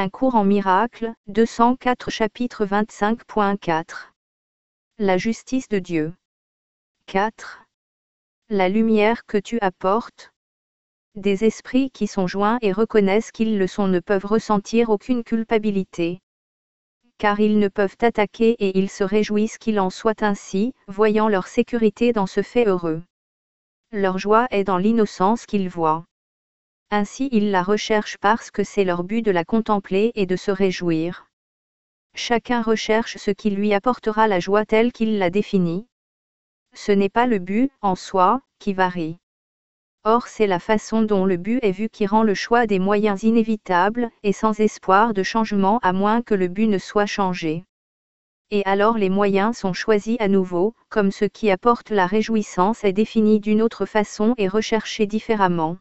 Un cours en miracles, 204 chapitre 25.4. La justice de Dieu. 4. La lumière que tu apportes. Des esprits qui sont joints et reconnaissent qu'ils le sont ne peuvent ressentir aucune culpabilité. Car ils ne peuvent attaquer et ils se réjouissent qu'il en soit ainsi, voyant leur sécurité dans ce fait heureux. Leur joie est dans l'innocence qu'ils voient. Ainsi ils la recherchent parce que c'est leur but de la contempler et de se réjouir. Chacun recherche ce qui lui apportera la joie telle qu'il l'a définie. Ce n'est pas le but, en soi, qui varie. Or c'est la façon dont le but est vu qui rend le choix des moyens inévitables et sans espoir de changement à moins que le but ne soit changé. Et alors les moyens sont choisis à nouveau, comme ce qui apporte la réjouissance est défini d'une autre façon et recherché différemment.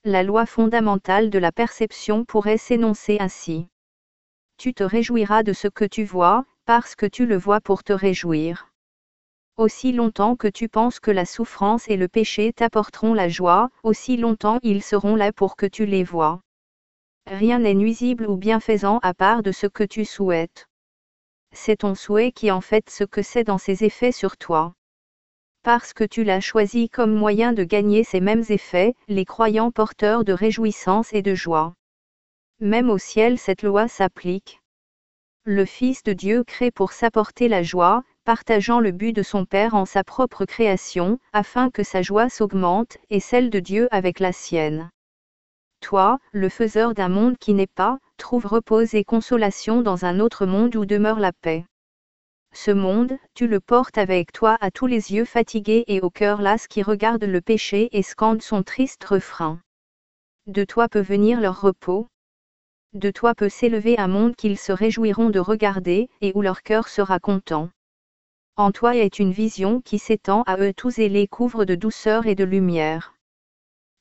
La loi fondamentale de la perception pourrait s'énoncer ainsi. Tu te réjouiras de ce que tu vois, parce que tu le vois pour te réjouir. Aussi longtemps que tu penses que la souffrance et le péché t'apporteront la joie, aussi longtemps ils seront là pour que tu les vois. Rien n'est nuisible ou bienfaisant à part de ce que tu souhaites. C'est ton souhait qui en fait ce que c'est dans ses effets sur toi. Parce que tu l'as choisi comme moyen de gagner ces mêmes effets, les croyants porteurs de réjouissance et de joie. Même au ciel cette loi s'applique. Le Fils de Dieu crée pour s'apporter la joie, partageant le but de son Père en sa propre création, afin que sa joie s'augmente, et celle de Dieu avec la sienne. Toi, le faiseur d'un monde qui n'est pas, trouve repose et consolation dans un autre monde où demeure la paix. Ce monde, tu le portes avec toi à tous les yeux fatigués et au cœur las qui regardent le péché et scandent son triste refrain. De toi peut venir leur repos. De toi peut s'élever un monde qu'ils se réjouiront de regarder, et où leur cœur sera content. En toi est une vision qui s'étend à eux tous et les couvre de douceur et de lumière.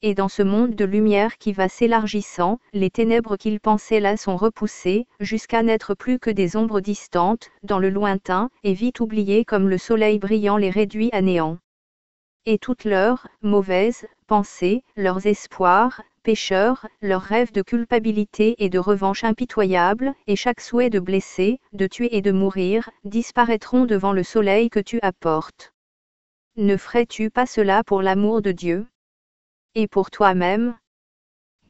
Et dans ce monde de lumière qui va s'élargissant, les ténèbres qu'ils pensaient là sont repoussées, jusqu'à n'être plus que des ombres distantes, dans le lointain, et vite oubliées comme le soleil brillant les réduit à néant. Et toutes leurs mauvaises pensées, leurs espoirs pécheurs, leurs rêves de culpabilité et de revanche impitoyable, et chaque souhait de blesser, de tuer et de mourir, disparaîtront devant le soleil que tu apportes. Ne ferais-tu pas cela pour l'amour de Dieu ? Et pour toi-même ?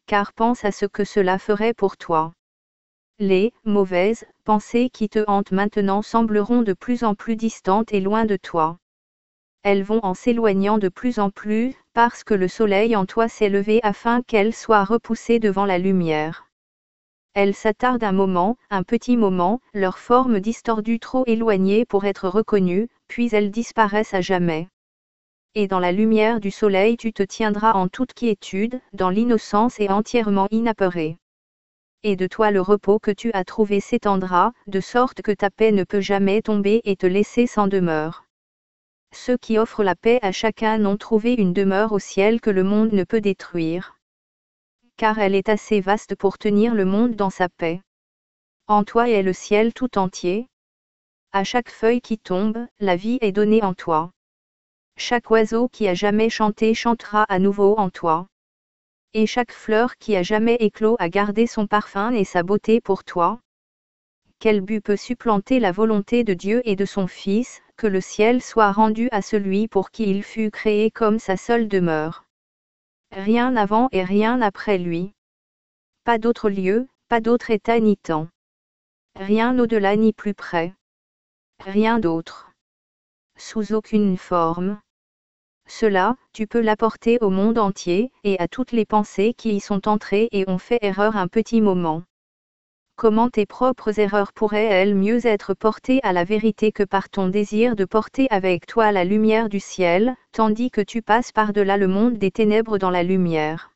Car pense à ce que cela ferait pour toi. Les mauvaises pensées qui te hantent maintenant sembleront de plus en plus distantes et loin de toi. Elles vont en s'éloignant de plus en plus, parce que le soleil en toi s'est levé afin qu'elles soient repoussées devant la lumière. Elles s'attardent un petit moment, leur forme distordue trop éloignée pour être reconnue, puis elles disparaissent à jamais. Et dans la lumière du soleil tu te tiendras en toute quiétude, dans l'innocence et entièrement inapeuré. Et de toi le repos que tu as trouvé s'étendra, de sorte que ta paix ne peut jamais tomber et te laisser sans demeure. Ceux qui offrent la paix à chacun n'ont trouvé une demeure au ciel que le monde ne peut détruire. Car elle est assez vaste pour tenir le monde dans sa paix. En toi est le ciel tout entier. À chaque feuille qui tombe, la vie est donnée en toi. Chaque oiseau qui a jamais chanté chantera à nouveau en toi. Et chaque fleur qui a jamais éclos a gardé son parfum et sa beauté pour toi. Quel but peut supplanter la volonté de Dieu et de son Fils, que le ciel soit rendu à celui pour qui il fut créé comme sa seule demeure. Rien avant et rien après lui. Pas d'autre lieu, pas d'autre état ni temps. Rien au-delà ni plus près. Rien d'autre. Sous aucune forme. Cela, tu peux l'apporter au monde entier, et à toutes les pensées qui y sont entrées et ont fait erreur un petit moment. Comment tes propres erreurs pourraient-elles mieux être portées à la vérité que par ton désir de porter avec toi la lumière du ciel, tandis que tu passes par-delà le monde des ténèbres dans la lumière ?